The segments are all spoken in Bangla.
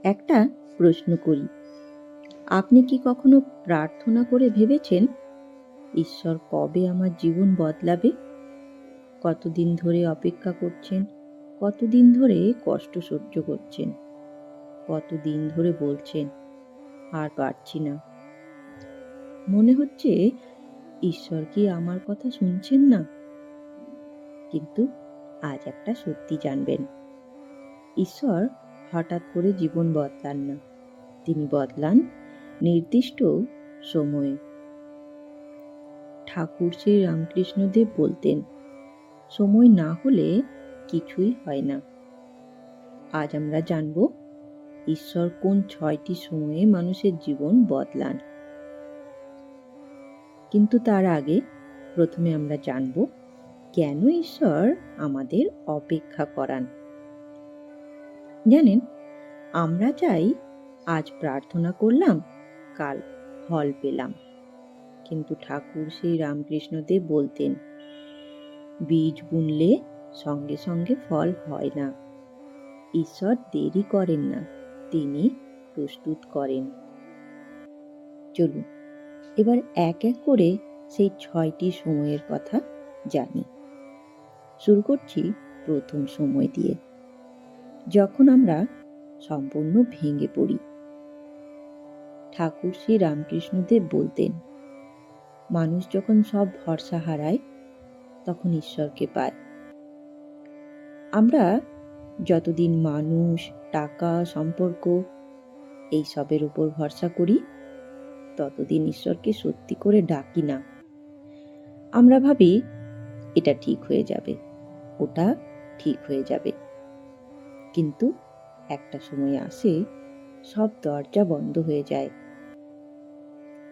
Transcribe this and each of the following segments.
একটা প্রশ্ন করি, আপনি কি কখনো প্রার্থনা করে ভেবেছেন ঈশ্বর কবে আমার জীবন বদলাবে? কতদিন ধরে অপেক্ষা করছেন, কতদিন ধরে কষ্ট সহ্য করছেন, কতদিন ধরে বলছেন আর পারছি না, মনে হচ্ছে ঈশ্বর কি আমার কথা শুনছেন না? কিন্তু আজ একটা সত্যি জানবেন, ঈশ্বর হঠাৎ করে জীবন বদলান না, তিনি বদলান নির্দিষ্ট সময়ে। ঠাকুর শ্রী রামকৃষ্ণদেব বলতেন, সময় না হলে কিছুই হয় না। আজ আমরা জানব ঈশ্বর কোন 6টি সময়ে মানুষের জীবন বদলান। কিন্তু তার আগে প্রথমে আমরা জানব কেন ঈশ্বর আমাদের অপেক্ষা করান। জানেন, আমরা চাই আজ প্রার্থনা করলাম, কাল ফল পেলাম। কিন্তু ঠাকুর শ্রী রামকৃষ্ণদেব বলতেন, বীজ বুনলে সঙ্গে সঙ্গে ফল হয় না। ঈশ্বর দেরি করেন না, তিনি প্রস্তুত করেন। চলুন এবার এক এক করে সেই 6টি সময়ের কথা জানি। শুরু করছি প্রথম সময় দিয়ে, যখন আমরা সম্পূর্ণ ভেঙে পড়ি। ঠাকুর শ্রী রামকৃষ্ণদেব বলতেন, মানুষ যখন সব ভরসা হারায় তখন ঈশ্বরকে পায়। আমরা যতদিন মানুষ, টাকা, সম্পর্ক এই সবের উপর ভরসা করি ততদিন ঈশ্বরকে সত্যি করে ডাকি না। আমরা ভাবি এটা ঠিক হয়ে যাবে, ওটা ঠিক হয়ে যাবে, কিন্তু একটা সময় আসে সব দরজা বন্ধ হয়ে যায়।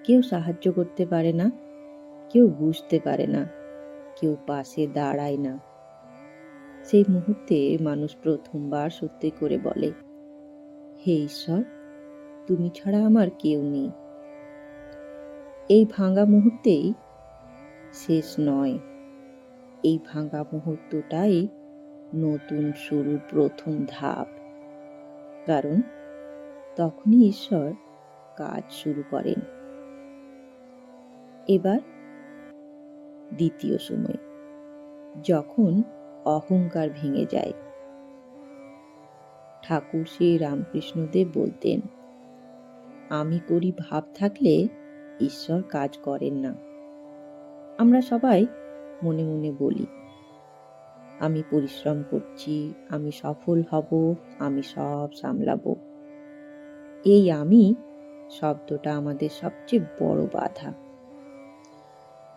কেউ সাহায্য করতে পারে না, কেউ বুঝতে পারে না, কেউ পাশে দাঁড়ায় না। সেই মুহূর্তে মানুষ প্রথমবার সত্যি করে বলে, হে ঈশ্বর, তুমি ছাড়া আমার কেউ নেই। এই ভাঙা মুহূর্তেই শেষ নয়, এই ভাঙা মুহূর্তটাই নতুন শুরুর প্রথম ধাপ। কারণ তখনই ঈশ্বর কাজ শুরু করেন। এবার দ্বিতীয় সময়, যখন অহংকার ভেঙে যায়। ঠাকুর শ্রী রামকৃষ্ণদেব বলতেন, আমি করি ভাব থাকলে ঈশ্বর কাজ করেন না। আমরা সবাই মনে মনে বলি, আমি পরিশ্রম করছি, আমি সফল হব, আমি সব সামলাবো। এই আমি শব্দটা আমাদের সবচেয়ে বড় বাধা।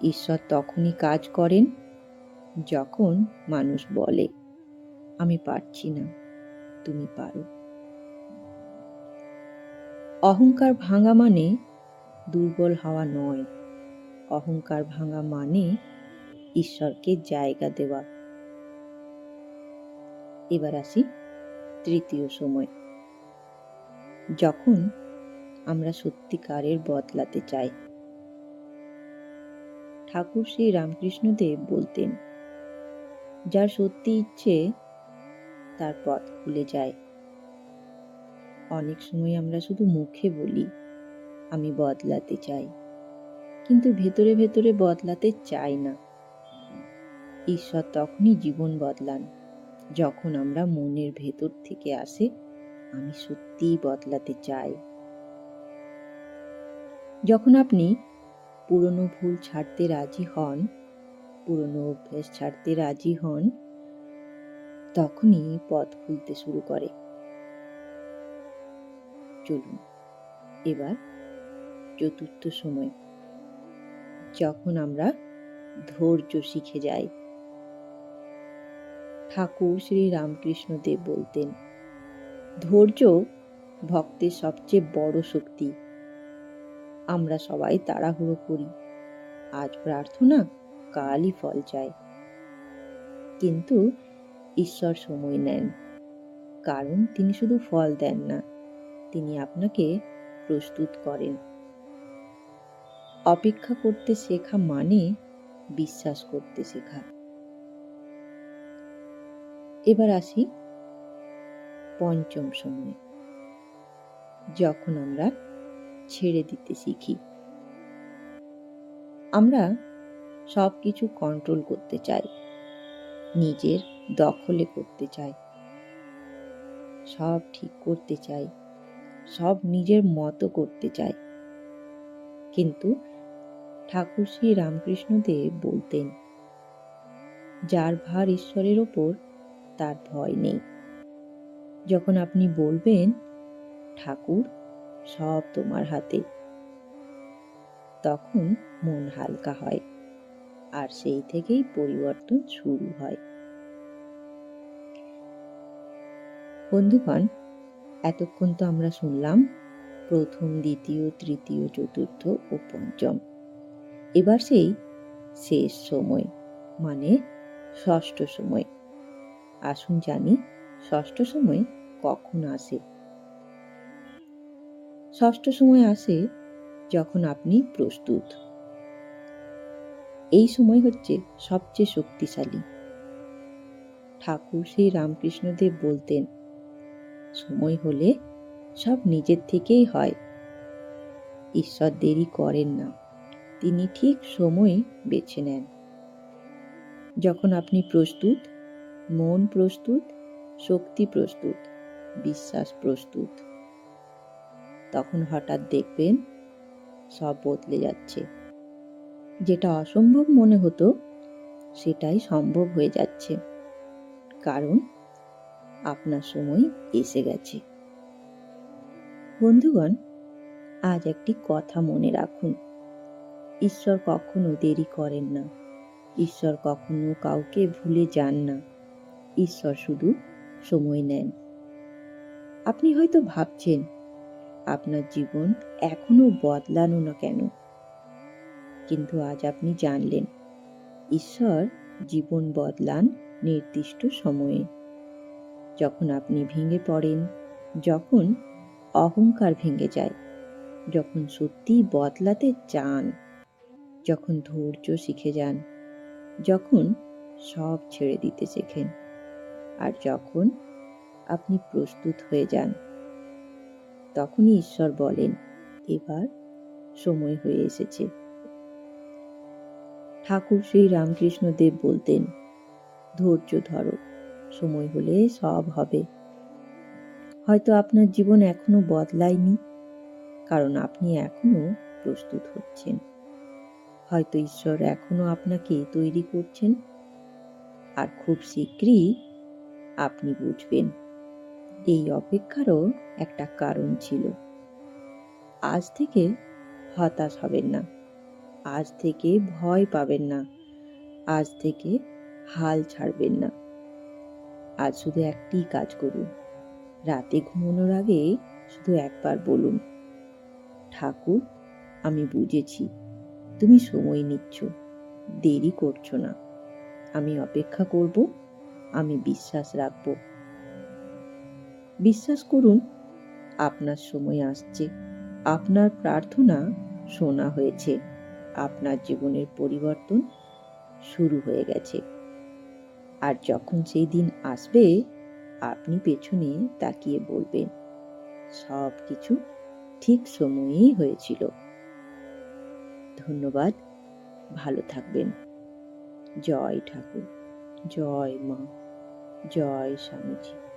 ঈশ্বর তখনই কাজ করেন যখন মানুষ বলে, আমি পারছি না, তুমি পারো। অহংকার ভাঙা মানে দুর্বল হওয়া নয়, অহংকার ভাঙা মানে ঈশ্বরকে জায়গা দেওয়া। এবার আসি তৃতীয় সময়, যখন আমরা সত্যিকারের বদলাতে চাই। ঠাকুর শ্রী রামকৃষ্ণদেব বলতেন, যার সত্যি ইচ্ছে তার পথ খুলে যায়। অনেক সময় আমরা শুধু মুখে বলি, আমি বদলাতে চাই, কিন্তু ভেতরে ভেতরে বদলাতে চাই না। ঈশ্বর তখনই জীবন বদলান যখন আমরা মনের ভেতর থেকে আসে, আমি সত্যিই বদলাতে চাই। যখন আপনি পুরনো ভুল ছাড়তে রাজি হন, পুরনো অভ্যেস ছাড়তে রাজি হন, তখনই পথ খুলতে শুরু করে। চলুন এবার চতুর্থ সময়, যখন আমরা ধৈর্য শিখে যাই। ঠাকুর শ্রী রামকৃষ্ণদেব বলতেন, ধৈর্য ভক্তের সবচেয়ে বড় শক্তি। আমরা সবাই তাড়াহুড়ো করি, আজ প্রার্থনা, কালই ফল চাই। কিন্তু ঈশ্বর সময় নেন, কারণ তিনি শুধু ফল দেন না, তিনি আপনাকে প্রস্তুত করেন। অপেক্ষা করতে শেখা মানে বিশ্বাস করতে শেখা। এবার আসি পঞ্চম সময়, যখন আমরা ছেড়ে দিতে শিখি। আমরা সব কিছু কন্ট্রোল করতে চাই, নিজের দখলে করতে চাই, সব ঠিক করতে চাই, সব নিজের মতো করতে চাই। কিন্তু ঠাকুর শ্রী রামকৃষ্ণদেব বলতেন, যার ভার ঈশ্বরের ওপর তার ভয় নেই। যখন আপনি বলবেন, ঠাকুর সব তোমার হাতে, তখন মন হালকা হয়, আর সেই থেকেই পরিবর্তন শুরু হয়। বন্ধুগণ, এতক্ষণ তো আমরা শুনলাম প্রথম, দ্বিতীয়, তৃতীয়, চতুর্থ ও পঞ্চম। এবার সেই শেষ সময়, মানে ষষ্ঠ সময়। আসুন জানি ষষ্ঠ সময় কখন আসে। ষষ্ঠ সময় আসে যখন আপনি প্রস্তুত। এই সময় হচ্ছে সবচেয়ে শক্তিশালী। ঠাকুর শ্রী রামকৃষ্ণদেব বলতেন, সময় হলে সব নিজের থেকেই হয়। ঈশ্বর দেরি করেন না, তিনি ঠিক সময় বেছে নেন। যখন আপনি প্রস্তুত, মন প্রস্তুত, শক্তি প্রস্তুত, বিশ্বাস প্রস্তুত, তখন হঠাৎ দেখবেন সব বদলে যাচ্ছে। যেটা অসম্ভব মনে হতো সেটাই সম্ভব হয়ে যাচ্ছে, কারণ আপনার সময় এসে গেছে। বন্ধুগণ, আজ একটি কথা মনে রাখুন, ঈশ্বর কখনো দেরি করেন না, ঈশ্বর কখনো কাউকে ভুলে যান না, ঈশ্বর শুধু সময় নেন। আপনি হয়তো ভাবছেন, আপনার জীবন এখনো বদলানো না কেন? কিন্তু আজ আপনি জানলেন, ঈশ্বর জীবন বদলান নির্দিষ্ট সময়ে। যখন আপনি ভেঙে পড়েন, যখন অহংকার ভেঙে যায়, যখন সত্যি বদলাতে চান, যখন ধৈর্য শিখে যান, যখন সব ছেড়ে দিতে শেখেন, আর যখন আপনি প্রস্তুত হয়ে যান, তখনই ঈশ্বর বলেন, এবার সময় হয়ে এসেছে। ঠাকুর শ্রী রামকৃষ্ণদেব বলতেন, ধৈর্য ধরো, সময় হলে সব হবে। হয়তো আপনার জীবন এখনো বদলায়নি, কারণ আপনি এখনো প্রস্তুত হচ্ছেন। হয়তো ঈশ্বর এখনো আপনাকে তৈরি করছেন, আর খুব শীঘ্রই আপনি বুঝবেন এই অপেক্ষারও একটা কারণ ছিল। আজ থেকে হতাশ হবেন না, আজ থেকে ভয় পাবেন না, আজ থেকে হাল ছাড়বেন না। আজ শুধু একটি কাজ করুন, রাতে ঘুমানোর আগে শুধু একবার বলুন, ঠাকুর, আমি বুঝেছি তুমি সময় নিচ্ছ, দেরি করছো না, আমি অপেক্ষা করব, আমি বিশ্বাস রাখব। বিশ্বাস করুন, আপনার সময় আসছে, আপনার প্রার্থনা শোনা হয়েছে, আপনার জীবনের পরিবর্তন শুরু হয়ে গেছে। আর যখন সেই দিন আসবে, আপনি পেছনে তাকিয়ে বলবেন, সব কিছু ঠিক সময়েই হয়েছিল। ধন্যবাদ, ভালো থাকবেন। জয় ঠাকুর, জয় মা, জয় স্বামীজি।